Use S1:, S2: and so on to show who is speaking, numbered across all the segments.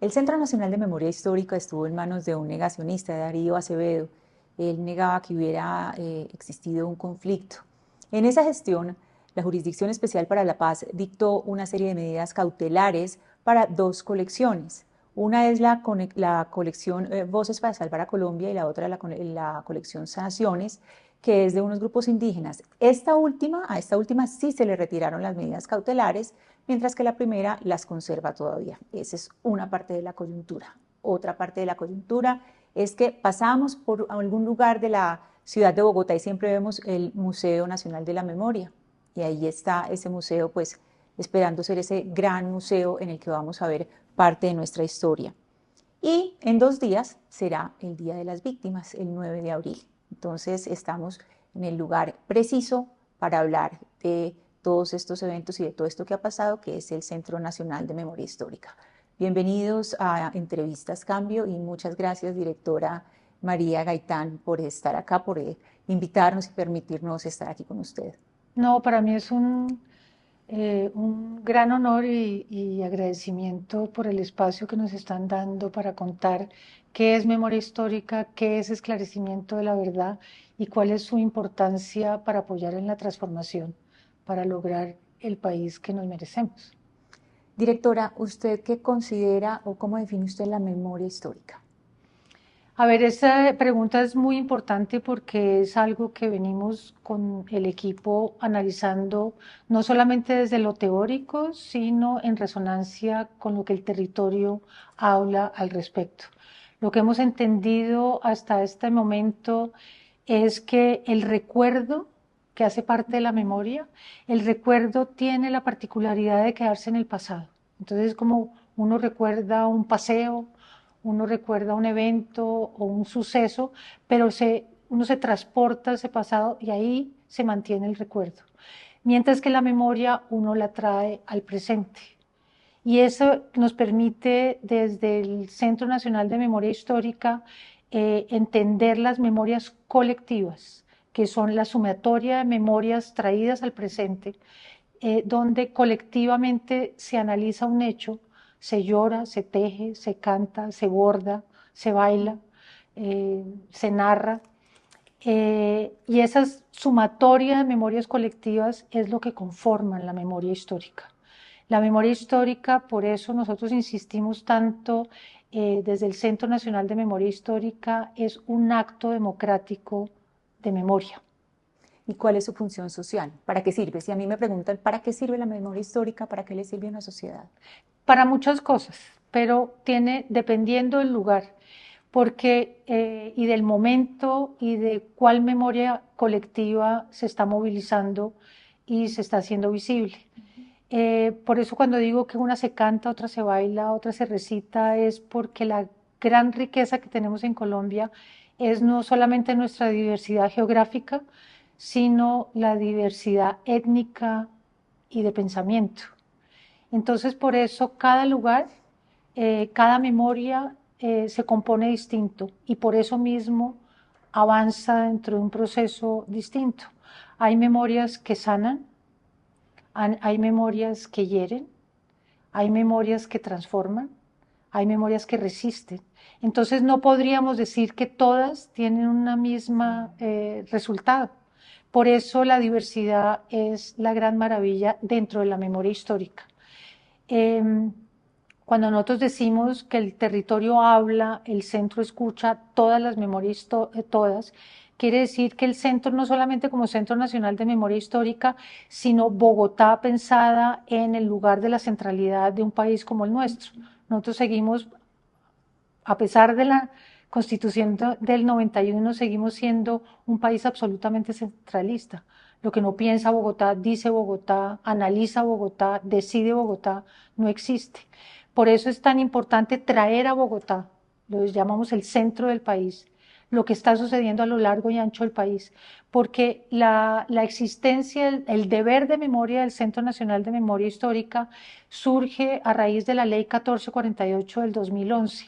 S1: El Centro Nacional de Memoria Histórica estuvo en manos de un negacionista, Darío Acevedo. Él negaba que hubiera existido un conflicto. En esa gestión, la Jurisdicción Especial para la Paz dictó una serie de medidas cautelares para dos colecciones. Una es la colección Voces para Salvar a Colombia y la otra la colección Sanaciones, que es de unos grupos indígenas. A esta última sí se le retiraron las medidas cautelares, mientras que la primera las conserva todavía. Esa es una parte de la coyuntura. Otra parte de la coyuntura es que pasamos por algún lugar de la ciudad de Bogotá y siempre vemos el Museo Nacional de la Memoria. Y ahí está ese museo, pues, esperando ser ese gran museo en el que vamos a ver parte de nuestra historia. Y en 2 días será el Día de las Víctimas, el 9 de abril. Entonces estamos en el lugar preciso para hablar de todos estos eventos y de todo esto que ha pasado, que es el Centro Nacional de Memoria Histórica. Bienvenidos a Entrevistas Cambio y muchas gracias, directora María Gaitán, por estar acá, por invitarnos y permitirnos estar aquí con usted.
S2: No, para mí es un gran honor y agradecimiento por el espacio que nos están dando para contar qué es memoria histórica, qué es esclarecimiento de la verdad y cuál es su importancia para apoyar en la transformación, para lograr el país que nos merecemos.
S1: Directora, ¿usted qué considera o cómo define usted la memoria histórica?
S2: A ver, esta pregunta es muy importante porque es algo que venimos con el equipo analizando no solamente desde lo teórico, sino en resonancia con lo que el territorio habla al respecto. Lo que hemos entendido hasta este momento es que el recuerdo, que hace parte de la memoria, el recuerdo tiene la particularidad de quedarse en el pasado. Entonces, como uno recuerda un paseo, uno recuerda un evento o un suceso, pero uno se transporta a ese pasado y ahí se mantiene el recuerdo. Mientras que la memoria uno la trae al presente. Y eso nos permite desde el Centro Nacional de Memoria Histórica entender las memorias colectivas, que son la sumatoria de memorias traídas al presente, donde colectivamente se analiza un hecho, se llora, se teje, se canta, se borda, se baila, se narra. Y esa sumatoria de memorias colectivas es lo que conforman la memoria histórica. La memoria histórica, por eso nosotros insistimos tanto desde el Centro Nacional de Memoria Histórica, es un acto democrático de memoria.
S1: ¿Y cuál es su función social? ¿Para qué sirve? Si a mí me preguntan, ¿para qué sirve la memoria histórica? ¿Para qué le sirve a una sociedad?
S2: Para muchas cosas, pero tiene, dependiendo del lugar, porque y del momento y de cuál memoria colectiva se está movilizando y se está haciendo visible. Por eso cuando digo que una se canta, otra se baila, otra se recita, es porque la gran riqueza que tenemos en Colombia es no solamente nuestra diversidad geográfica, sino la diversidad étnica y de pensamiento. Entonces, por eso cada lugar, cada memoria se compone distinto y por eso mismo avanza dentro de un proceso distinto. Hay memorias que sanan, hay memorias que hieren, hay memorias que transforman, hay memorias que resisten. Entonces no podríamos decir que todas tienen una misma resultado. Por eso la diversidad es la gran maravilla dentro de la memoria histórica. Cuando nosotros decimos que el territorio habla, el centro escucha todas las memorias, todas, quiere decir que el centro no solamente como Centro Nacional de Memoria Histórica, sino Bogotá pensada en el lugar de la centralidad de un país como el nuestro. Nosotros seguimos, a pesar de la Constitución del 91, seguimos siendo un país absolutamente centralista. Lo que no piensa Bogotá, dice Bogotá, analiza Bogotá, decide Bogotá, no existe. Por eso es tan importante traer a Bogotá, lo llamamos el centro del país, lo que está sucediendo a lo largo y ancho del país, porque la existencia, el deber de memoria del Centro Nacional de Memoria Histórica surge a raíz de la Ley 1448 del 2011.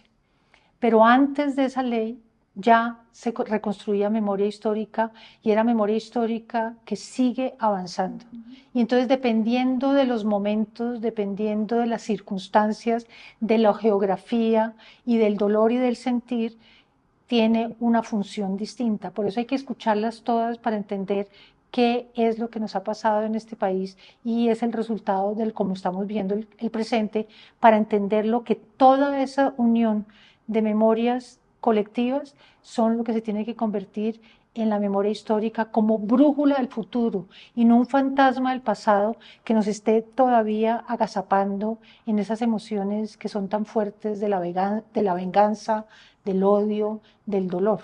S2: Pero antes de esa ley ya se reconstruía memoria histórica y era memoria histórica que sigue avanzando. Y entonces, dependiendo de los momentos, dependiendo de las circunstancias, de la geografía y del dolor y del sentir, tiene una función distinta. Por eso hay que escucharlas todas para entender qué es lo que nos ha pasado en este país y es el resultado del cómo estamos viendo el presente, para entender lo que toda esa unión de memorias colectivas son lo que se tiene que convertir en la memoria histórica como brújula del futuro y no un fantasma del pasado que nos esté todavía agazapando en esas emociones que son tan fuertes de la venganza, del odio, del dolor.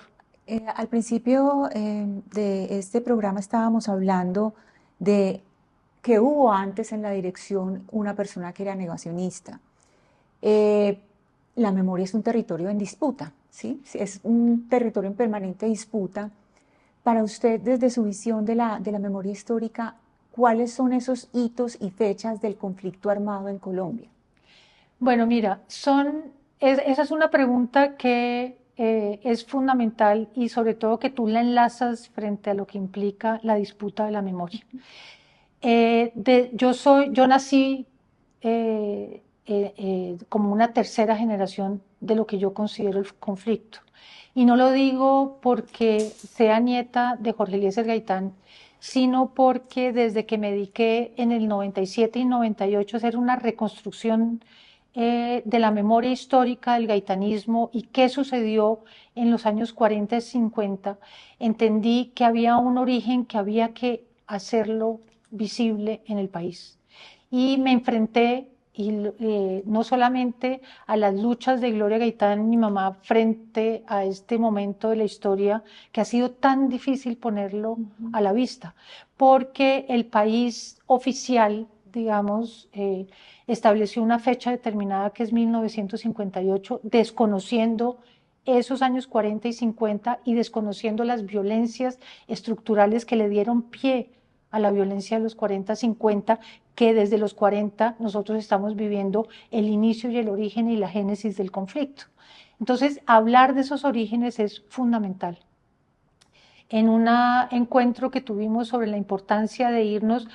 S1: Al principio de este programa estábamos hablando de que hubo antes en la dirección una persona que era negacionista. Eh, la memoria es un territorio en disputa, ¿sí? Es un territorio en permanente disputa. Para usted, desde su visión de la memoria histórica, ¿cuáles son esos hitos y fechas del conflicto armado en Colombia?
S2: Bueno, mira, esa es una pregunta que es fundamental y sobre todo que tú la enlazas frente a lo que implica la disputa de la memoria. Yo nací como una tercera generación de lo que yo considero el conflicto. Y no lo digo porque sea nieta de Jorge Eliezer Gaitán, sino porque desde que me dediqué en el 97 y 98 a hacer una reconstrucción de la memoria histórica del gaitanismo y qué sucedió en los años 40 y 50, entendí que había un origen que había que hacerlo visible en el país. Y me enfrenté no solamente a las luchas de Gloria Gaitán, mi mamá, frente a este momento de la historia que ha sido tan difícil ponerlo a la vista, porque el país oficial, digamos, estableció una fecha determinada que es 1958, desconociendo esos años 40 y 50 y desconociendo las violencias estructurales que le dieron pie a la violencia de los 40-50, que desde los 40 nosotros estamos viviendo el inicio y el origen y la génesis del conflicto. Entonces, hablar de esos orígenes es fundamental. En un encuentro que tuvimos sobre la importancia de irnos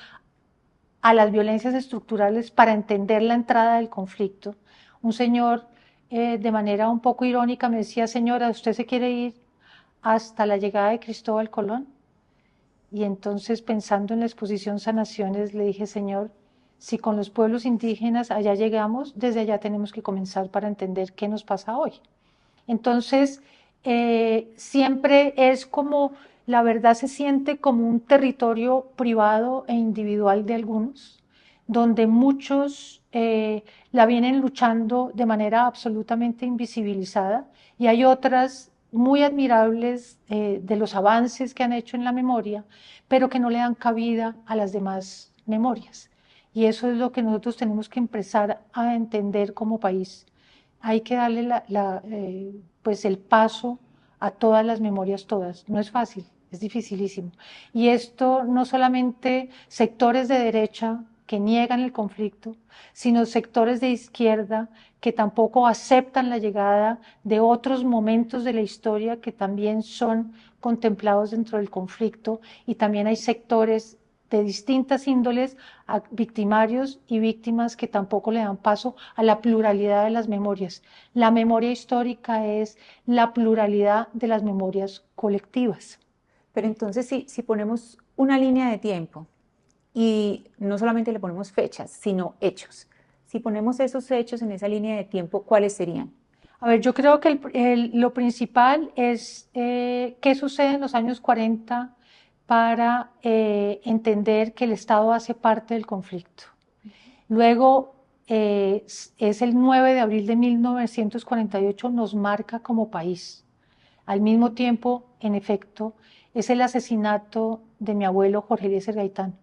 S2: a las violencias estructurales para entender la entrada del conflicto, un señor de manera un poco irónica me decía: señora, ¿usted se quiere ir hasta la llegada de Cristóbal Colón? Y entonces, pensando en la exposición Sanaciones, le dije: señor, si con los pueblos indígenas allá llegamos, desde allá tenemos que comenzar para entender qué nos pasa hoy. Entonces, siempre es como, la verdad se siente como un territorio privado e individual de algunos, donde muchos la vienen luchando de manera absolutamente invisibilizada, y hay otras muy admirables de los avances que han hecho en la memoria, pero que no le dan cabida a las demás memorias. Y eso es lo que nosotros tenemos que empezar a entender como país. Hay que darle pues el paso a todas las memorias, todas. No es fácil, es dificilísimo. Y esto no solamente sectores de derecha que niegan el conflicto, sino sectores de izquierda que tampoco aceptan la llegada de otros momentos de la historia que también son contemplados dentro del conflicto, y también hay sectores de distintas índoles, victimarios y víctimas, que tampoco le dan paso a la pluralidad de las memorias. La memoria histórica es la pluralidad de las memorias colectivas.
S1: Pero entonces, si ponemos una línea de tiempo y no solamente le ponemos fechas, sino hechos, si ponemos esos hechos en esa línea de tiempo, ¿cuáles serían?
S2: A ver, yo creo que lo principal es qué sucede en los años 40 para entender que el Estado hace parte del conflicto. Luego, es el 9 de abril de 1948, nos marca como país. Al mismo tiempo, en efecto, es el asesinato de mi abuelo Jorge Eliezer Gaitán,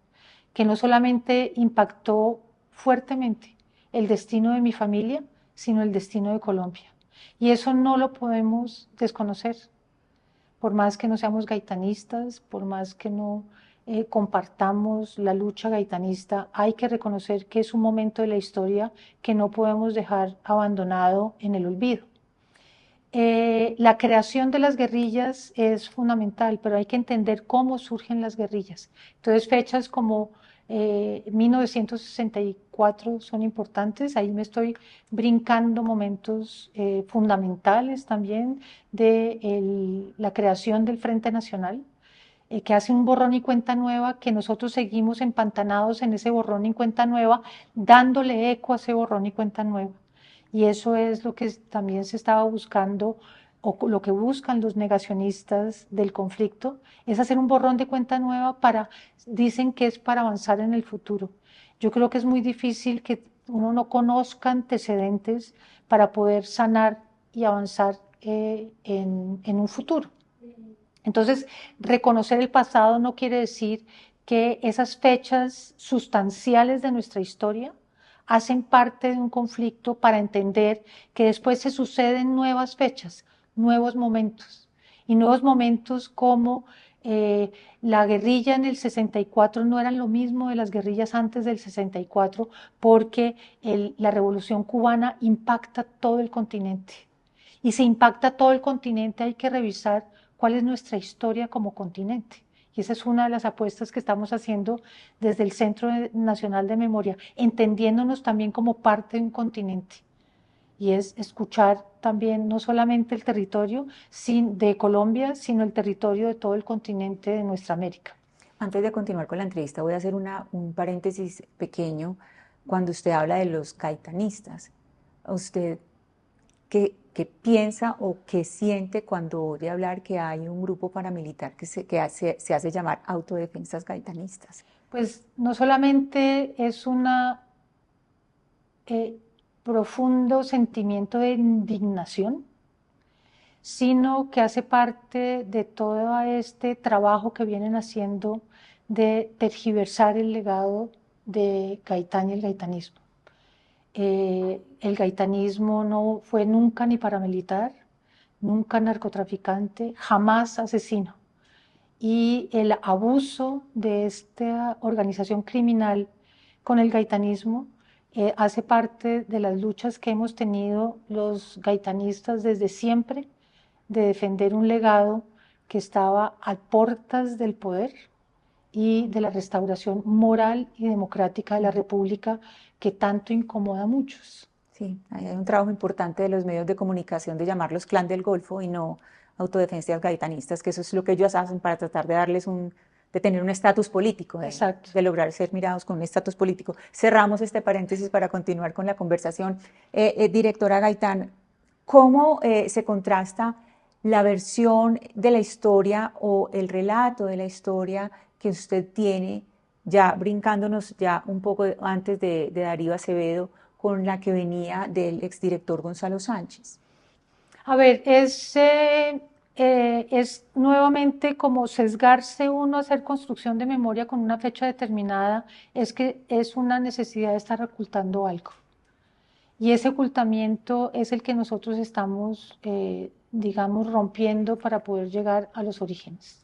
S2: que no solamente impactó fuertemente el destino de mi familia, sino el destino de Colombia. Y eso no lo podemos desconocer, por más que no seamos gaitanistas, por más que no compartamos la lucha gaitanista, hay que reconocer que es un momento de la historia que no podemos dejar abandonado en el olvido. La creación de las guerrillas es fundamental, pero hay que entender cómo surgen las guerrillas. Entonces, fechas como 1964 son importantes. Ahí me estoy brincando momentos fundamentales también de la creación del Frente Nacional, que hace un borrón y cuenta nueva, que nosotros seguimos empantanados en ese borrón y cuenta nueva, dándole eco a ese borrón y cuenta nueva. Y eso es lo que también se estaba buscando, o lo que buscan los negacionistas del conflicto, es hacer un borrón de cuenta nueva para, dicen que es para avanzar en el futuro. Yo creo que es muy difícil que uno no conozca antecedentes para poder sanar y avanzar en un futuro. Entonces, reconocer el pasado no quiere decir que esas fechas sustanciales de nuestra historia hacen parte de un conflicto para entender que después se suceden nuevas fechas, nuevos momentos. Y nuevos momentos como la guerrilla en el 64 no eran lo mismo de las guerrillas antes del 64 porque la revolución cubana impacta todo el continente. Y si impacta todo el continente hay que revisar cuál es nuestra historia como continente. Y esa es una de las apuestas que estamos haciendo desde el Centro Nacional de Memoria, entendiéndonos también como parte de un continente. Y es escuchar también no solamente el territorio de Colombia, sino el territorio de todo el continente de nuestra América.
S1: Antes de continuar con la entrevista, voy a hacer un paréntesis pequeño. Cuando usted habla de los gaitanistas, ¿usted qué piensa o qué siente cuando oye hablar que hay un grupo paramilitar se hace llamar autodefensas gaitanistas?
S2: Pues no solamente es una profundo sentimiento de indignación, sino que hace parte de todo este trabajo que vienen haciendo de tergiversar el legado de Gaitán y el gaitanismo. El gaitanismo no fue nunca ni paramilitar, nunca narcotraficante, jamás asesino. Y el abuso de esta organización criminal con el gaitanismo hace parte de las luchas que hemos tenido los gaitanistas desde siempre, de defender un legado que estaba a puertas del poder y de la restauración moral y democrática de la República que tanto incomoda a muchos.
S1: Sí, hay un trabajo importante de los medios de comunicación de llamarlos clan del Golfo y no autodefensas gaitanistas, que eso es lo que ellos hacen para tratar de de tener un estatus político,
S2: Exacto.
S1: de lograr ser mirados con un estatus político. Cerramos este paréntesis para continuar con la conversación. Directora Gaitán, ¿cómo se contrasta la versión de la historia o el relato de la historia que usted tiene, ya brincándonos ya un poco antes de Darío Acevedo, con la que venía del exdirector Gonzalo Sánchez?
S2: A ver, es nuevamente como sesgarse uno a hacer construcción de memoria con una fecha determinada, es que es una necesidad de estar ocultando algo. Y ese ocultamiento es el que nosotros estamos, digamos, rompiendo para poder llegar a los orígenes.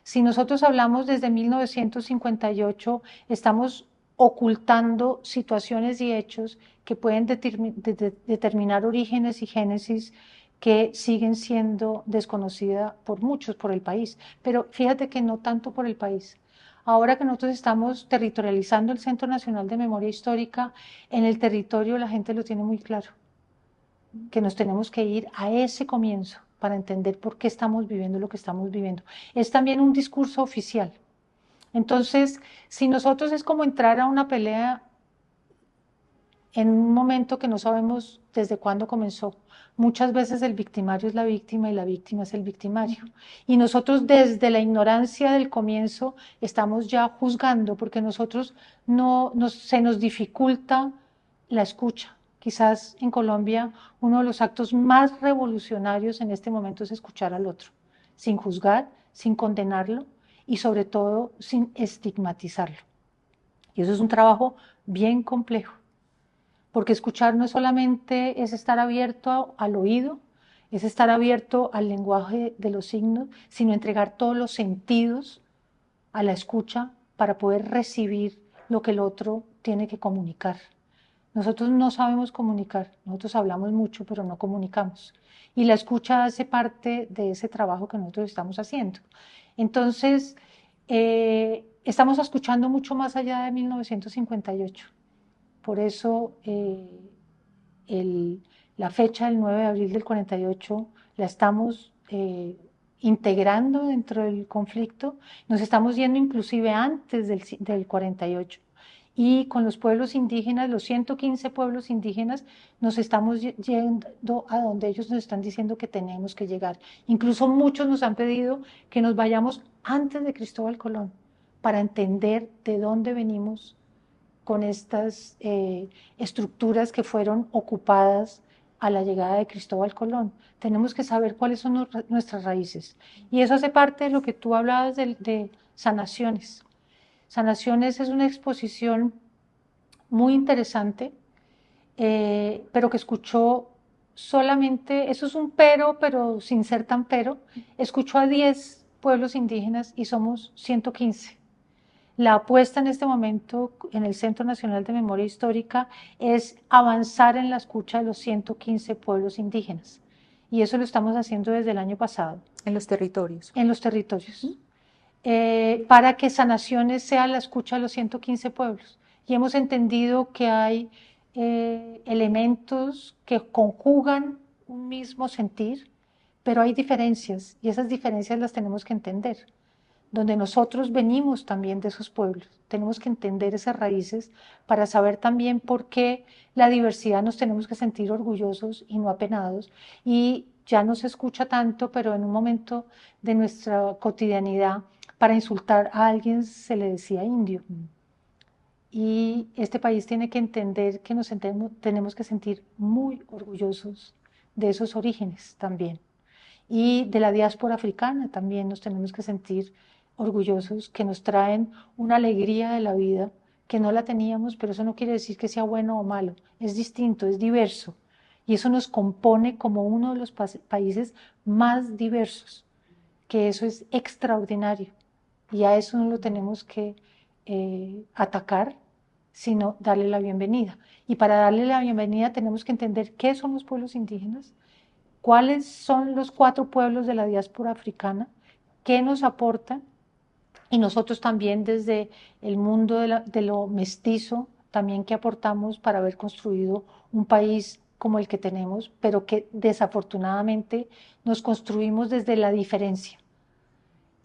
S2: Si nosotros hablamos desde 1958, estamos ocultando situaciones y hechos que pueden determinar orígenes y génesis que siguen siendo desconocidas por muchos por el país. Pero fíjate que no tanto por el país. Ahora que nosotros estamos territorializando el Centro Nacional de Memoria Histórica, en el territorio la gente lo tiene muy claro, que nos tenemos que ir a ese comienzo para entender por qué estamos viviendo lo que estamos viviendo. Es también un discurso oficial. Entonces, si nosotros es como entrar a una pelea en un momento que no sabemos desde cuándo comenzó, muchas veces el victimario es la víctima y la víctima es el victimario. Y nosotros desde la ignorancia del comienzo estamos ya juzgando porque nosotros se nos dificulta la escucha. Quizás en Colombia uno de los actos más revolucionarios en este momento es escuchar al otro, sin juzgar, sin condenarlo y sobre todo sin estigmatizarlo. Y eso es un trabajo bien complejo, porque escuchar no solamente es estar abierto al oído, es estar abierto al lenguaje de los signos, sino entregar todos los sentidos a la escucha para poder recibir lo que el otro tiene que comunicar. Nosotros no sabemos comunicar, nosotros hablamos mucho, pero no comunicamos. Y la escucha hace parte de ese trabajo que nosotros estamos haciendo. Entonces, estamos escuchando mucho más allá de 1958. Por eso el, la fecha del 9 de abril del 48 la estamos integrando dentro del conflicto. Nos estamos yendo inclusive antes del 48. Y con los pueblos indígenas, los 115 pueblos indígenas, nos estamos yendo a donde ellos nos están diciendo que tenemos que llegar. Incluso muchos nos han pedido que nos vayamos antes de Cristóbal Colón para entender de dónde venimos con estas estructuras que fueron ocupadas a la llegada de Cristóbal Colón. Tenemos que saber cuáles son nuestras raíces. Y eso hace parte de lo que tú hablabas de Sanaciones. Sanaciones es una exposición muy interesante, pero que escuchó solamente, eso es un pero sin ser tan pero, escuchó a 10 pueblos indígenas y somos 115. La apuesta en este momento en el Centro Nacional de Memoria Histórica es avanzar en la escucha de los 115 pueblos indígenas. Y eso lo estamos haciendo desde el año pasado.
S1: En los territorios.
S2: En los territorios. Para que Sanaciones sea la escucha de los 115 pueblos. Y hemos entendido que hay elementos que conjugan un mismo sentir, pero hay diferencias y esas diferencias las tenemos que entender. Donde nosotros venimos también de esos pueblos, tenemos que entender esas raíces para saber también por qué la diversidad nos tenemos que sentir orgullosos y no apenados. Y ya no se escucha tanto, pero en un momento de nuestra cotidianidad, para insultar a alguien se le decía indio. Y este país tiene que entender que nos tenemos que sentir muy orgullosos de esos orígenes también. Y de la diáspora africana también nos tenemos que sentir orgullosos, que nos traen una alegría de la vida que no la teníamos, pero eso no quiere decir que sea bueno o malo, es distinto, es diverso. Y eso nos compone como uno de los países más diversos, que eso es extraordinario. Y a eso no lo tenemos que atacar, sino darle la bienvenida. Y para darle la bienvenida tenemos que entender qué son los pueblos indígenas, cuáles son los 4 pueblos de la diáspora africana, qué nos aportan, y nosotros también desde el mundo de lo mestizo, también qué aportamos para haber construido un país como el que tenemos, pero que desafortunadamente nos construimos desde la diferencia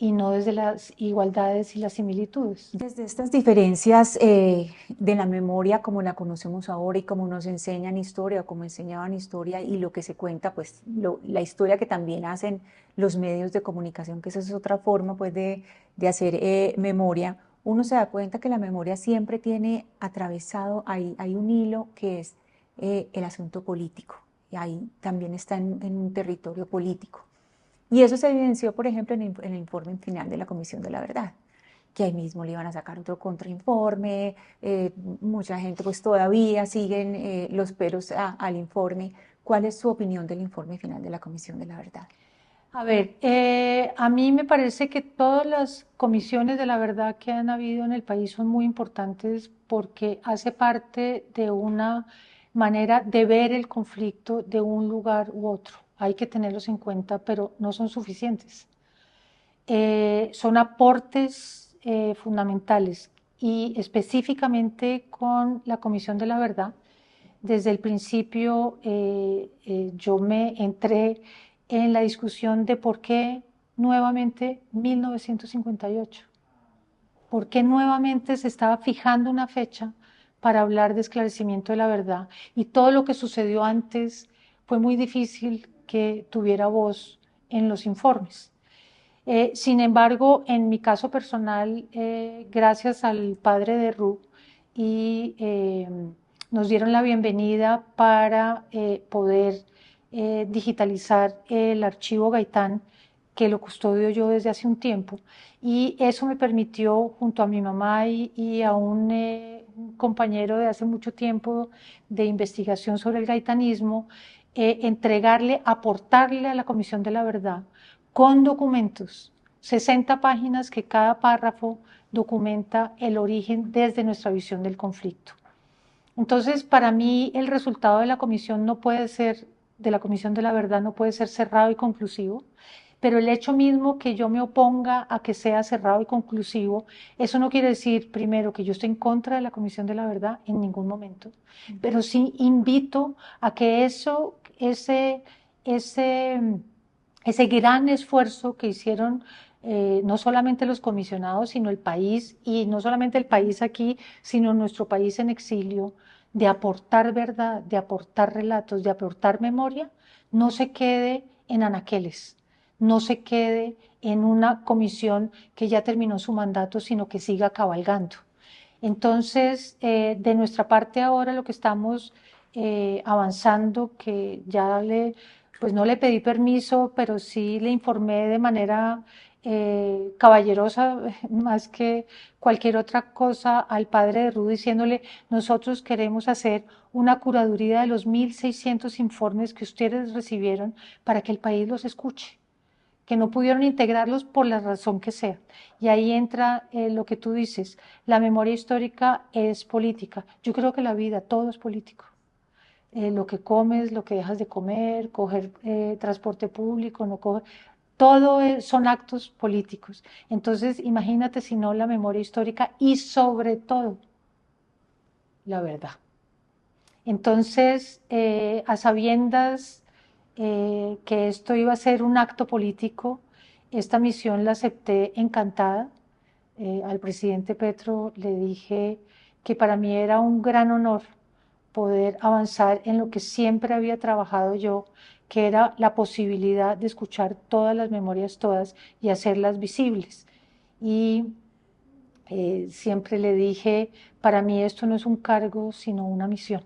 S2: y no desde las igualdades y las similitudes.
S1: Desde estas diferencias de la memoria como la conocemos ahora y como nos enseñan historia o como enseñaban historia y lo que se cuenta, pues la historia que también hacen los medios de comunicación, que esa es otra forma pues de hacer memoria, uno se da cuenta que la memoria siempre tiene atravesado, hay un hilo que es el asunto político y ahí también está en un territorio político. Y eso se evidenció, por ejemplo, en el informe final de la Comisión de la Verdad, que ahí mismo le iban a sacar otro contrainforme, mucha gente pues todavía siguen los peros al informe. ¿Cuál es su opinión del informe final de la Comisión de la Verdad?
S2: A ver, a mí me parece que todas las comisiones de la verdad que han habido en el país son muy importantes porque hace parte de una manera de ver el conflicto de un lugar u otro. Hay que tenerlos en cuenta, pero no son suficientes. Son aportes fundamentales y específicamente con la Comisión de la Verdad. Desde el principio yo me entré en la discusión de por qué nuevamente 1958, por qué nuevamente se estaba fijando una fecha para hablar de esclarecimiento de la verdad y todo lo que sucedió antes fue muy difícil que tuviera voz en los informes. Sin embargo, en mi caso personal, gracias al padre de Ru y nos dieron la bienvenida para poder digitalizar el archivo Gaitán, que lo custodio yo desde hace un tiempo, y eso me permitió, junto a mi mamá y a un compañero de hace mucho tiempo de investigación sobre el gaitanismo, entregarle, aportarle a la Comisión de la Verdad con documentos, 60 páginas que cada párrafo documenta el origen desde nuestra visión del conflicto. Entonces, para mí el resultado de la comisión no puede ser, de la Comisión de la Verdad no puede ser cerrado y conclusivo, pero el hecho mismo que yo me oponga a que sea cerrado y conclusivo, eso no quiere decir, primero, que yo esté en contra de la Comisión de la Verdad en ningún momento, pero sí invito a que ese, ese gran esfuerzo que hicieron no solamente los comisionados, sino el país, y no solamente el país aquí, sino nuestro país en exilio, de aportar verdad, de aportar relatos, de aportar memoria, no se quede en anaqueles, no se quede en una comisión que ya terminó su mandato, sino que siga cabalgando. Entonces, de nuestra parte ahora lo que estamos avanzando, que ya pues no le pedí permiso, pero sí le informé de manera caballerosa, más que cualquier otra cosa, al padre de Ruth, diciéndole, nosotros queremos hacer una curaduría de los 1.600 informes que ustedes recibieron para que el país los escuche, que no pudieron integrarlos por la razón que sea. Y ahí entra lo que tú dices, la memoria histórica es política. Yo creo que la vida, todo es político. Lo que comes, lo que dejas de comer, coger transporte público, no coger, todo son actos políticos. Entonces, imagínate si no la memoria histórica y sobre todo la verdad. Entonces, a sabiendas que esto iba a ser un acto político, esta misión la acepté encantada. Al presidente Petro le dije que para mí era un gran honor poder avanzar en lo que siempre había trabajado yo, que era la posibilidad de escuchar todas las memorias, todas, y hacerlas visibles. Y siempre le dije, para mí esto no es un cargo, sino una misión.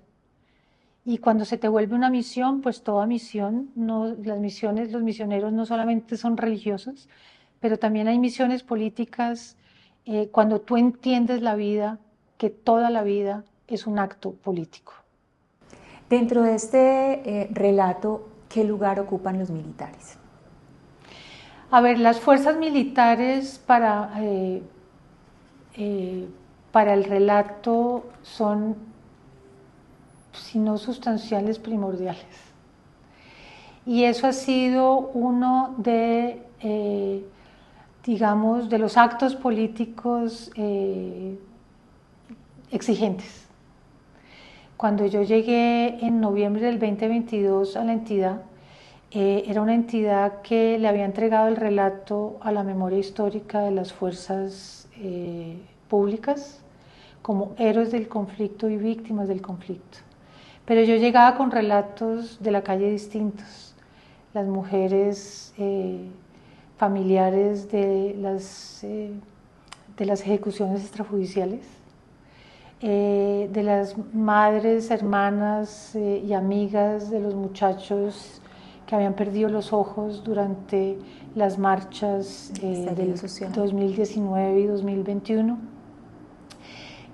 S2: Y cuando se te vuelve una misión, pues toda misión, no, las misiones, los misioneros no solamente son religiosos, pero también hay misiones políticas cuando tú entiendes la vida, que toda la vida es un acto político.
S1: Dentro de este relato, ¿qué lugar ocupan los militares?
S2: A ver, las fuerzas militares para el relato son, si no sustanciales, primordiales. Y eso ha sido uno digamos, de los actos políticos exigentes. Cuando yo llegué en noviembre del 2022 a la entidad, era una entidad que le había entregado el relato a la memoria histórica de las fuerzas públicas como héroes del conflicto y víctimas del conflicto. Pero yo llegaba con relatos de la calle distintos. Las mujeres familiares de las ejecuciones extrajudiciales, de las madres, hermanas y amigas de los muchachos que habían perdido los ojos durante las marchas del 2019 y 2021.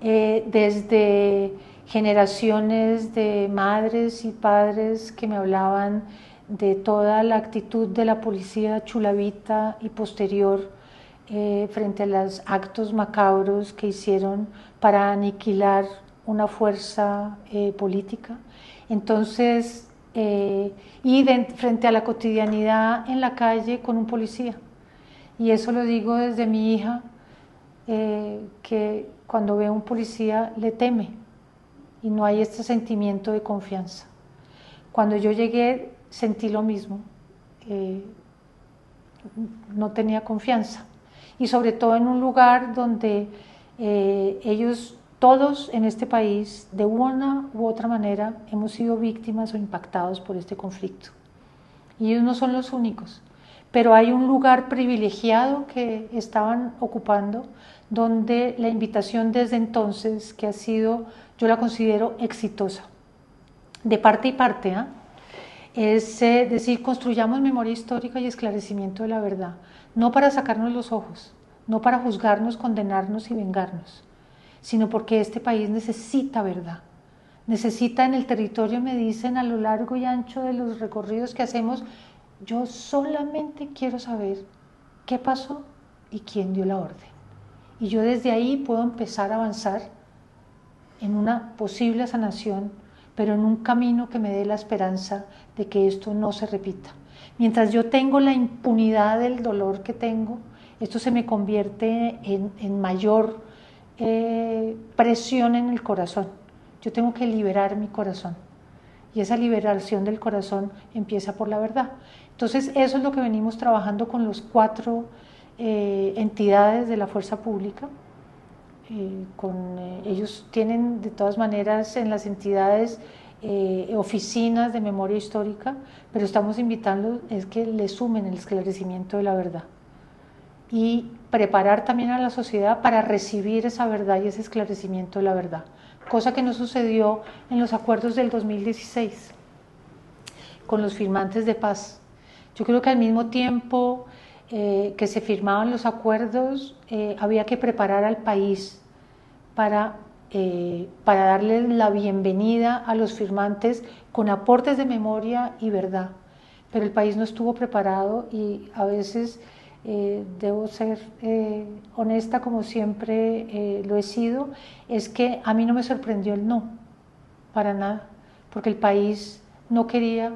S2: Desde generaciones de madres y padres que me hablaban de toda la actitud de la policía chulavita y posterior frente a los actos macabros que hicieron para aniquilar una fuerza política. Entonces, frente a la cotidianidad en la calle con un policía. Y eso lo digo desde mi hija, que cuando ve a un policía le teme y no hay este sentimiento de confianza. Cuando yo llegué sentí lo mismo, no tenía confianza y sobre todo en un lugar donde ellos todos en este país de una u otra manera hemos sido víctimas o impactados por este conflicto y ellos no son los únicos, pero hay un lugar privilegiado que estaban ocupando donde la invitación desde entonces, que ha sido, yo la considero exitosa, de parte y parte, es decir, construyamos memoria histórica y esclarecimiento de la verdad, no para sacarnos los ojos, no para juzgarnos, condenarnos y vengarnos, sino porque este país necesita verdad. Necesita en el territorio, me dicen a lo largo y ancho de los recorridos que hacemos, yo solamente quiero saber qué pasó y quién dio la orden. Y yo desde ahí puedo empezar a avanzar en una posible sanación, pero en un camino que me dé la esperanza de que esto no se repita. Mientras yo tengo la impunidad del dolor que tengo, esto se me convierte en mayor presión en el corazón. Yo tengo que liberar mi corazón. Y esa liberación del corazón empieza por la verdad. Entonces, eso es lo que venimos trabajando con los 4 entidades de la fuerza pública. Ellos tienen de todas maneras en las entidades oficinas de memoria histórica, pero estamos invitando es que le sumen el esclarecimiento de la verdad y preparar también a la sociedad para recibir esa verdad y ese esclarecimiento de la verdad, cosa que no sucedió en los acuerdos del 2016 con los firmantes de paz. Yo creo que al mismo tiempo que se firmaban los acuerdos, había que preparar al país para darle la bienvenida a los firmantes con aportes de memoria y verdad. Pero el país no estuvo preparado y a veces debo ser honesta como siempre lo he sido, es que a mí no me sorprendió el no, para nada, porque el país no quería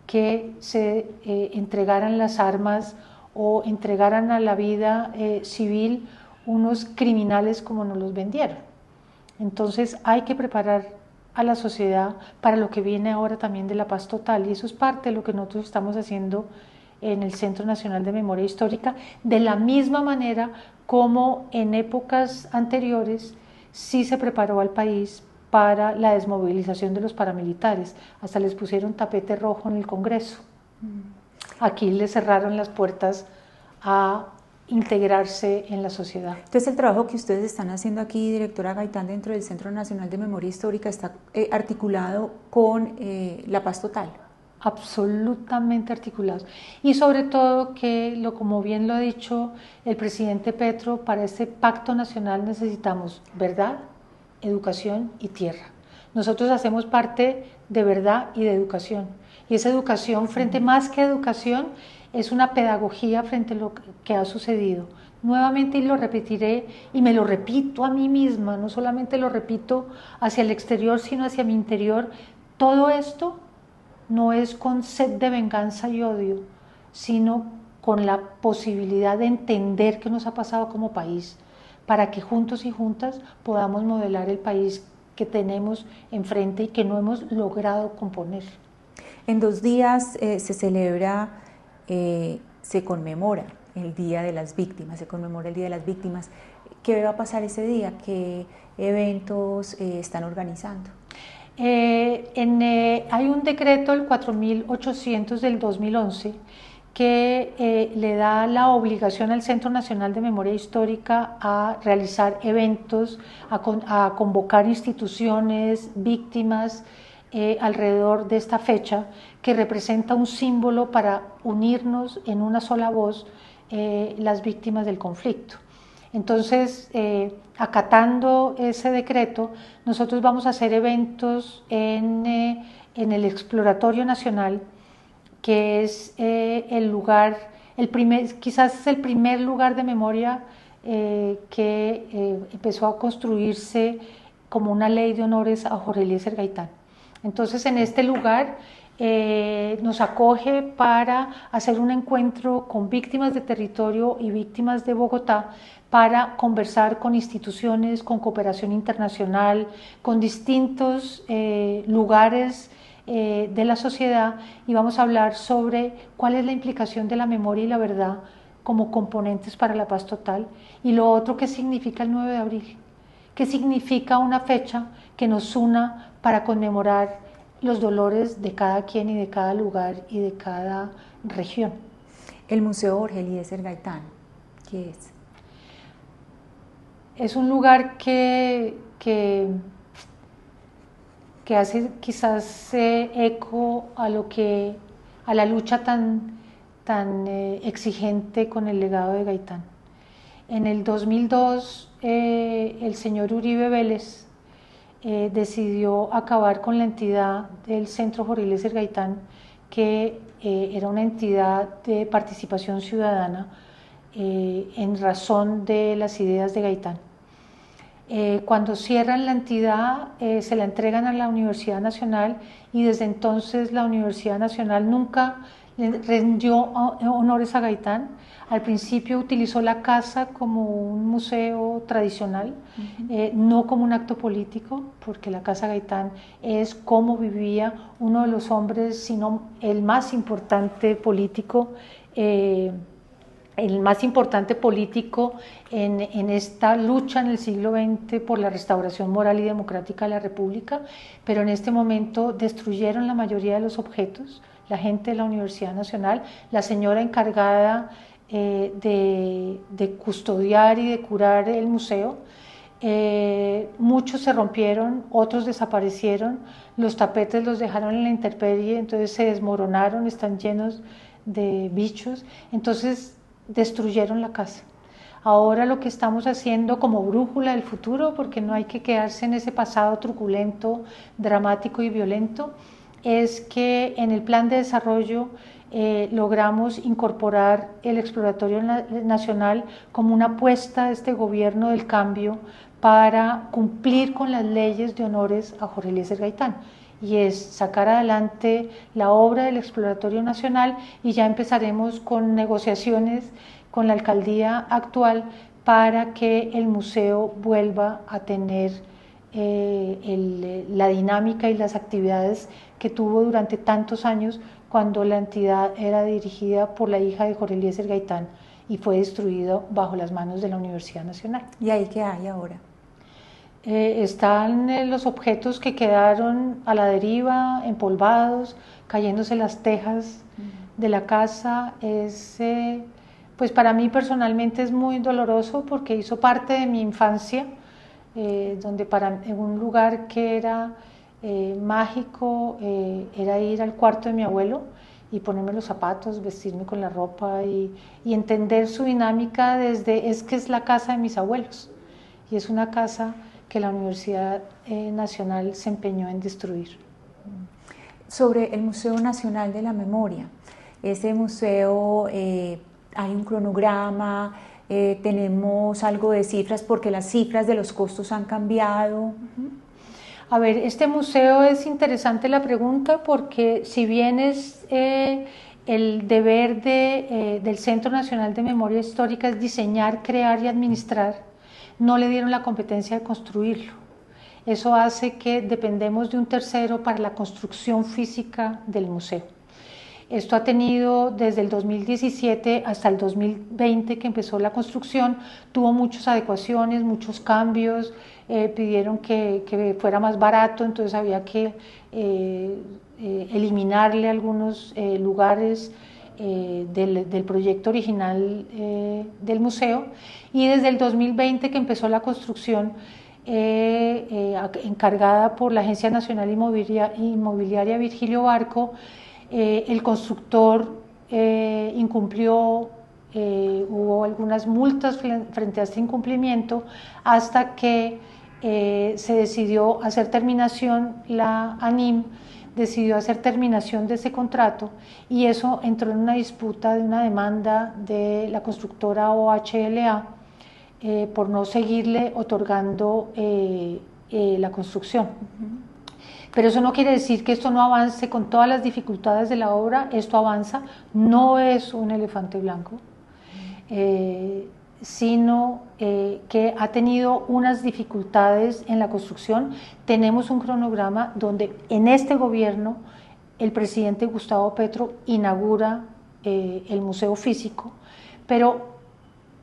S2: que se entregaran las armas o entregaran a la vida civil unos criminales como nos los vendieron. Entonces hay que preparar a la sociedad para lo que viene ahora también de la paz total, y eso es parte de lo que nosotros estamos haciendo en el Centro Nacional de Memoria Histórica, de la misma manera como en épocas anteriores sí se preparó al país para la desmovilización de los paramilitares, hasta les pusieron tapete rojo en el Congreso. Aquí les cerraron las puertas a integrarse en la sociedad.
S1: Entonces el trabajo que ustedes están haciendo aquí, directora Gaitán, dentro del Centro Nacional de Memoria Histórica está articulado con la paz total.
S2: Absolutamente articulados, y sobre todo que, como bien lo ha dicho el presidente Petro, para este pacto nacional necesitamos verdad, educación y tierra. Nosotros hacemos parte de verdad y de educación, y esa educación, frente más que educación, es una pedagogía frente a lo que ha sucedido. Nuevamente, y lo repetiré, y me lo repito a mí misma, no solamente lo repito hacia el exterior, sino hacia mi interior, todo esto no es con sed de venganza y odio, sino con la posibilidad de entender qué nos ha pasado como país, para que juntos y juntas podamos modelar el país que tenemos enfrente y que no hemos logrado componer.
S1: En 2 días se celebra, se conmemora el Día de las Víctimas, se conmemora el Día de las Víctimas. ¿Qué va a pasar ese día? ¿Qué eventos están organizando?
S2: Hay un decreto, el 4800 del 2011, que le da la obligación al Centro Nacional de Memoria Histórica a realizar eventos, a convocar instituciones, víctimas alrededor de esta fecha, que representa un símbolo para unirnos en una sola voz las víctimas del conflicto. Entonces, acatando ese decreto, nosotros vamos a hacer eventos en el Exploratorio Nacional, que es el lugar, quizás es el primer lugar de memoria que empezó a construirse como una ley de honores a Jorge Eliezer Gaitán. Entonces, en este lugar nos acoge para hacer un encuentro con víctimas de territorio y víctimas de Bogotá, para conversar con instituciones, con cooperación internacional, con distintos lugares de la sociedad, y vamos a hablar sobre cuál es la implicación de la memoria y la verdad como componentes para la paz total, y lo otro, qué significa el 9 de abril, qué significa una fecha que nos una para conmemorar los dolores de cada quien y de cada lugar y de cada región.
S1: El Museo Jorge Eliezer Gaitán, ¿qué es?
S2: Es un lugar que hace quizás eco a la lucha tan exigente con el legado de Gaitán. En el 2002 el señor Uribe Vélez decidió acabar con la entidad del Centro Jorge Eliezer Gaitán, que era una entidad de participación ciudadana en razón de las ideas de Gaitán. Cuando cierran la entidad, se la entregan a la Universidad Nacional y desde entonces la Universidad Nacional nunca le rindió honores a Gaitán. Al principio utilizó la casa como un museo tradicional, no como un acto político, porque la Casa Gaitán es cómo vivía uno de los hombres, sino el más importante político, en esta lucha en el siglo XX por la restauración moral y democrática de la República, pero en este momento destruyeron la mayoría de los objetos, la gente de la Universidad Nacional, la señora encargada de custodiar y de curar el museo. Muchos se rompieron, otros desaparecieron, los tapetes los dejaron en la intemperie, entonces se desmoronaron, están llenos de bichos, entonces destruyeron la casa. Ahora lo que estamos haciendo como brújula del futuro, porque no hay que quedarse en ese pasado truculento, dramático y violento, es que en el plan de desarrollo logramos incorporar el Exploratorio Nacional como una apuesta de este gobierno del cambio para cumplir con las leyes de honores a Jorge Eliezer Gaitán, y es sacar adelante la obra del Exploratorio Nacional, y ya empezaremos con negociaciones con la alcaldía actual para que el museo vuelva a tener la dinámica y las actividades que tuvo durante tantos años, cuando la entidad era dirigida por la hija de Jorge Eliezer Gaitán y fue destruido bajo las manos de la Universidad Nacional.
S1: ¿Y ahí qué hay ahora?
S2: Están los objetos que quedaron a la deriva, empolvados, cayéndose las tejas de la casa. Pues para mí personalmente es muy doloroso porque hizo parte de mi infancia, donde en un lugar que era mágico, era ir al cuarto de mi abuelo y ponerme los zapatos, vestirme con la ropa y entender su dinámica es que es la casa de mis abuelos y es una casa que la Universidad Nacional se empeñó en destruir.
S1: Sobre el Museo Nacional de la Memoria, ese museo, hay un cronograma, tenemos algo de cifras, porque las cifras de los costos han cambiado.
S2: A ver, este museo es interesante la pregunta, porque si bien es el deber del Centro Nacional de Memoria Histórica es diseñar, crear y administrar, no le dieron la competencia de construirlo. Eso hace que dependemos de un tercero para la construcción física del museo. Esto ha tenido desde el 2017 hasta el 2020 que empezó la construcción, tuvo muchas adecuaciones, muchos cambios, pidieron que fuera más barato, entonces había que eliminarle algunos lugares del proyecto original del museo, y desde el 2020 que empezó la construcción, encargada por la Agencia Nacional Inmobiliaria Virgilio Barco, el constructor incumplió, hubo algunas multas frente a este incumplimiento, hasta que se decidió hacer terminación, la ANIM decidió hacer terminación de ese contrato, y eso entró en una disputa de una demanda de la constructora OHLA por no seguirle otorgando la construcción. Pero eso no quiere decir que esto no avance con todas las dificultades de la obra. Esto avanza, no es un elefante blanco, sino que ha tenido unas dificultades en la construcción. Tenemos un cronograma donde en este gobierno el presidente Gustavo Petro inaugura el museo físico, pero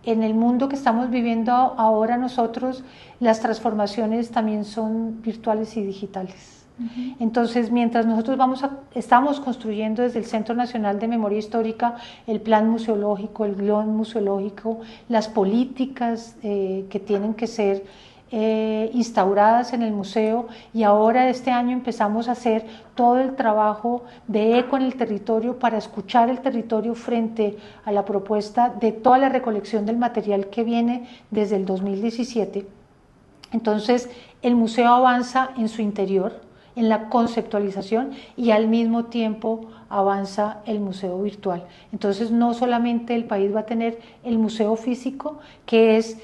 S2: en el mundo que estamos viviendo ahora nosotros, las transformaciones también son virtuales y digitales. Entonces, mientras nosotros estamos construyendo desde el Centro Nacional de Memoria Histórica el plan museológico, el guión museológico, las políticas que tienen que ser instauradas en el museo, y ahora este año empezamos a hacer todo el trabajo de eco en el territorio para escuchar el territorio frente a la propuesta de toda la recolección del material que viene desde el 2017. Entonces, el museo avanza en su interior, en la conceptualización, y al mismo tiempo avanza el museo virtual. Entonces, no solamente el país va a tener el museo físico, que es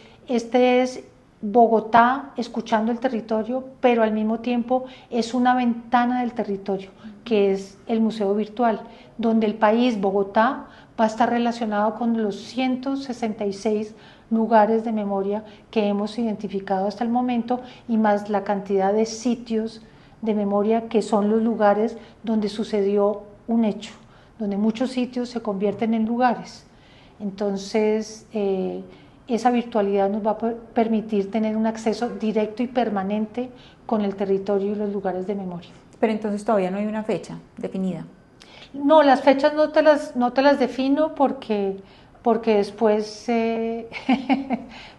S2: Bogotá escuchando el territorio, pero al mismo tiempo es una ventana del territorio, que es el museo virtual, donde el país, Bogotá, va a estar relacionado con los 166 lugares de memoria que hemos identificado hasta el momento y más la cantidad de sitios de memoria que son los lugares donde sucedió un hecho, donde muchos sitios se convierten en lugares. Entonces, esa virtualidad nos va a permitir tener un acceso directo y permanente con el territorio y los lugares de memoria.
S1: Pero entonces todavía no hay una fecha definida.
S2: No, las fechas no te las defino porque después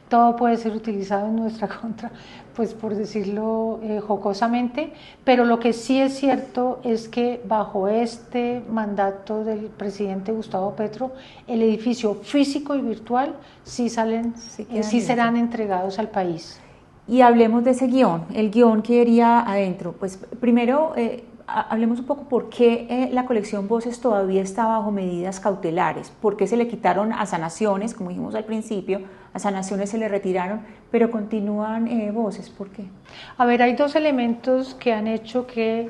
S2: todo puede ser utilizado en nuestra contra, pues por decirlo jocosamente, pero lo que sí es cierto es que bajo este mandato del presidente Gustavo Petro, el edificio físico y virtual sí serán entregados al país.
S1: Y hablemos de ese guión, el guión que iría adentro. Pues primero hablemos un poco por qué la colección Voces todavía está bajo medidas cautelares, por qué se le quitaron a Sanaciones, como dijimos al principio, a Sanaciones se le retiraron, pero continúan Voces, ¿por qué?
S2: A ver, hay dos elementos que han hecho que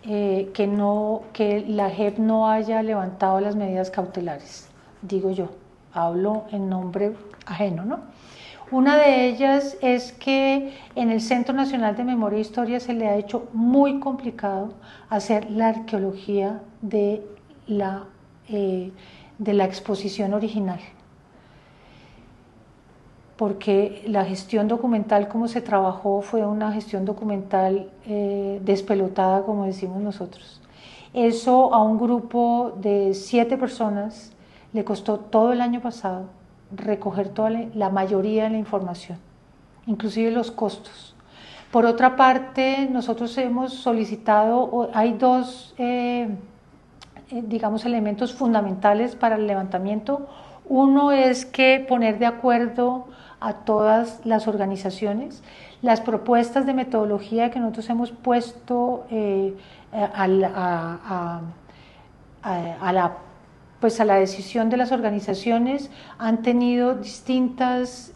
S2: la JEP no haya levantado las medidas cautelares, digo yo, hablo en nombre ajeno, ¿no? Una de ellas es que en el Centro Nacional de Memoria e Historia se le ha hecho muy complicado hacer la arqueología de la exposición original, porque la gestión documental como se trabajó fue una gestión documental despelotada, como decimos nosotros. Eso a un grupo de 7 personas le costó todo el año pasado recoger la mayoría de la información, inclusive los costos. Por otra parte, nosotros hemos solicitado, hay dos, digamos, elementos fundamentales para el levantamiento. Uno es que poner de acuerdo a todas las organizaciones. Las propuestas de metodología que nosotros hemos puesto a la decisión de las organizaciones han tenido distintos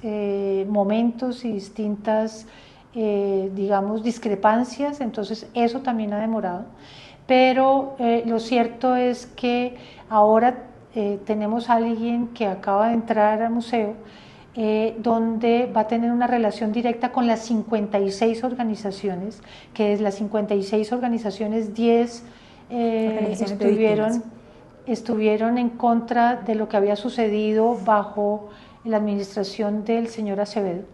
S2: momentos y distintas, digamos, discrepancias, entonces eso también ha demorado. Pero lo cierto es que ahora tenemos a alguien que acaba de entrar al museo, donde va a tener una relación directa con las
S1: 56
S2: organizaciones, que es las 56 organizaciones, 10 estuvieron en contra de lo que había sucedido bajo la administración del señor Acevedo.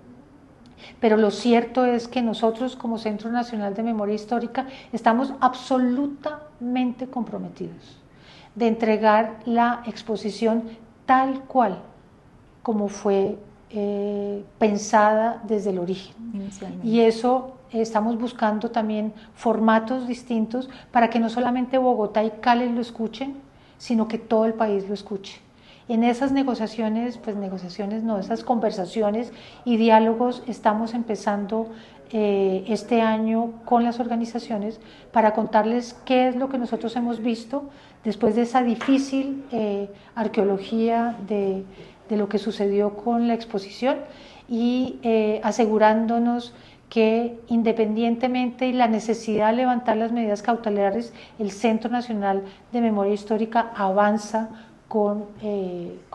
S2: Pero lo cierto es que nosotros como Centro Nacional de Memoria Histórica estamos absolutamente comprometidos de entregar la exposición tal cual como fue pensada desde el origen. Y eso estamos buscando también formatos distintos para que no solamente Bogotá y Cali lo escuchen, sino que todo el país lo escuche. En esas negociaciones, esas conversaciones y diálogos estamos empezando este año con las organizaciones para contarles qué es lo que nosotros hemos visto después de esa difícil arqueología de lo que sucedió con la exposición y asegurándonos que independientemente de la necesidad de levantar las medidas cautelares, el Centro Nacional de Memoria Histórica avanza con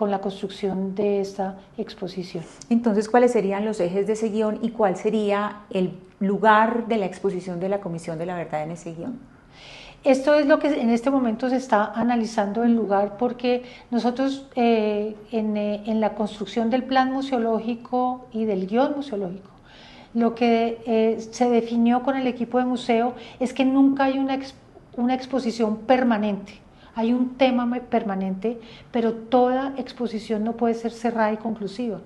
S2: la construcción de esta exposición.
S1: Entonces, ¿cuáles serían los ejes de ese guión y cuál sería el lugar de la exposición de la Comisión de la Verdad en ese guión?
S2: Esto es lo que en este momento se está analizando el lugar, porque nosotros en la construcción del plan museológico y del guión museológico, lo que se definió con el equipo de museo es que nunca hay una exposición permanente. Hay un tema permanente, pero toda exposición no puede ser cerrada y conclusiva,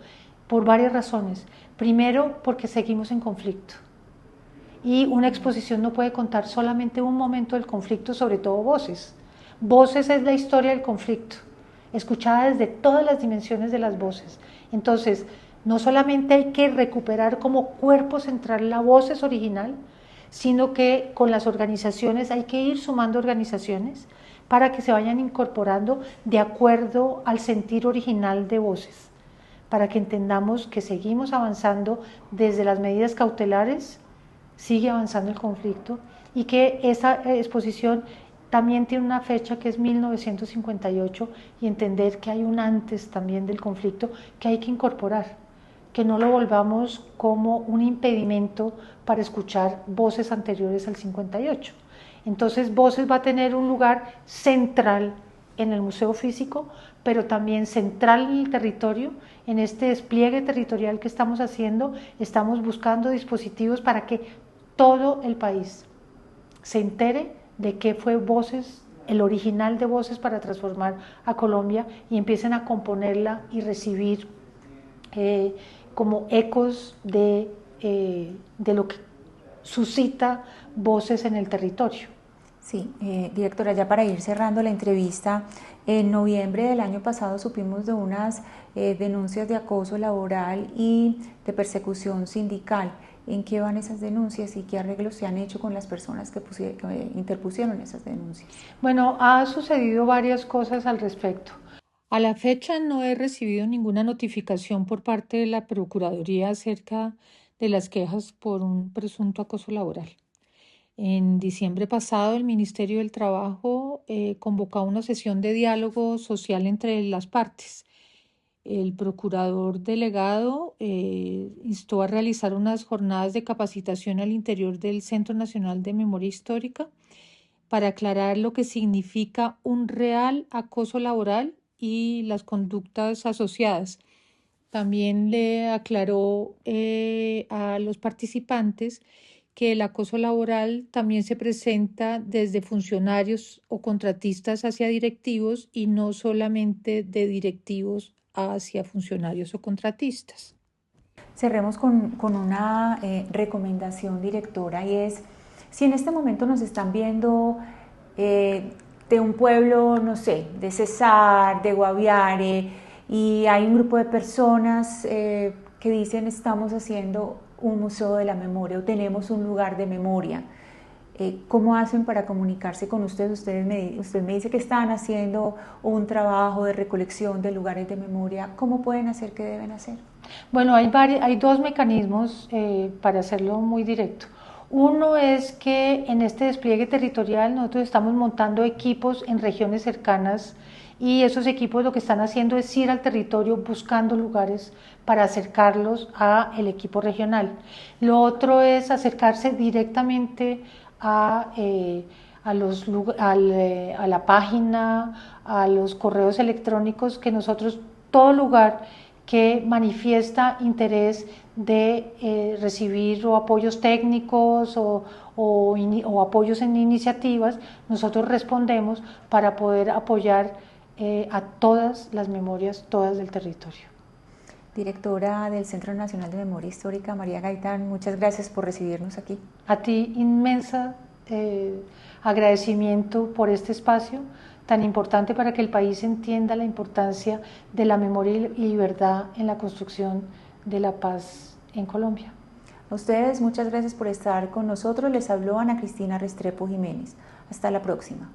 S2: por varias razones. Primero, porque seguimos en conflicto. Y una exposición no puede contar solamente un momento del conflicto, sobre todo voces. Voces es la historia del conflicto, escuchada desde todas las dimensiones de las voces. Entonces, no solamente hay que recuperar como cuerpo central la voces original, sino que con las organizaciones hay que ir sumando organizaciones para que se vayan incorporando de acuerdo al sentir original de voces, para que entendamos que seguimos avanzando desde las medidas cautelares, sigue avanzando el conflicto y que esa exposición también tiene una fecha que es 1958 y entender que hay un antes también del conflicto que hay que incorporar, que no lo volvamos como un impedimento para escuchar voces anteriores al 58. Entonces Voces va a tener un lugar central en el museo físico, pero también central en el territorio. En este despliegue territorial que estamos haciendo, estamos buscando dispositivos para que todo el país se entere de qué fue Voces, el original de Voces para transformar a Colombia, y empiecen a componerla y recibir como ecos de lo que suscita Voces en el territorio.
S1: Sí, directora, ya para ir cerrando la entrevista, en noviembre del año pasado supimos de unas denuncias de acoso laboral y de persecución sindical. ¿En qué van esas denuncias y qué arreglos se han hecho con las personas que interpusieron esas denuncias?
S2: Bueno, ha sucedido varias cosas al respecto. A la fecha no he recibido ninguna notificación por parte de la Procuraduría acerca de las quejas por un presunto acoso laboral. En diciembre pasado, el Ministerio del Trabajo convocó una sesión de diálogo social entre las partes. El procurador delegado instó a realizar unas jornadas de capacitación al interior del Centro Nacional de Memoria Histórica para aclarar lo que significa un real acoso laboral y las conductas asociadas. También le aclaró a los participantes que el acoso laboral también se presenta desde funcionarios o contratistas hacia directivos y no solamente de directivos hacia funcionarios o contratistas.
S1: Cerremos con una recomendación, directora, y es, si en este momento nos están viendo de un pueblo, no sé, de Cesar, de Guaviare, y hay un grupo de personas que dicen estamos haciendo un museo de la memoria o tenemos un lugar de memoria. ¿Cómo hacen para comunicarse con ustedes? Usted me dice que están haciendo un trabajo de recolección de lugares de memoria. ¿Cómo pueden hacer? ¿Qué deben hacer?
S2: Bueno, hay dos mecanismos para hacerlo muy directo. Uno es que en este despliegue territorial nosotros estamos montando equipos en regiones cercanas y esos equipos lo que están haciendo es ir al territorio buscando lugares para acercarlos al equipo regional. Lo otro es acercarse directamente a la página, a los correos electrónicos que nosotros, todo lugar que manifiesta interés de recibir o apoyos técnicos o apoyos en iniciativas, nosotros respondemos para poder apoyar a todas las memorias, todas del territorio.
S1: Directora del Centro Nacional de Memoria Histórica, María Gaitán, muchas gracias por recibirnos aquí.
S2: A ti, inmensa agradecimiento por este espacio tan importante para que el país entienda la importancia de la memoria y libertad en la construcción de la paz en Colombia.
S1: A ustedes, muchas gracias por estar con nosotros. Les habló Ana Cristina Restrepo Jiménez. Hasta la próxima.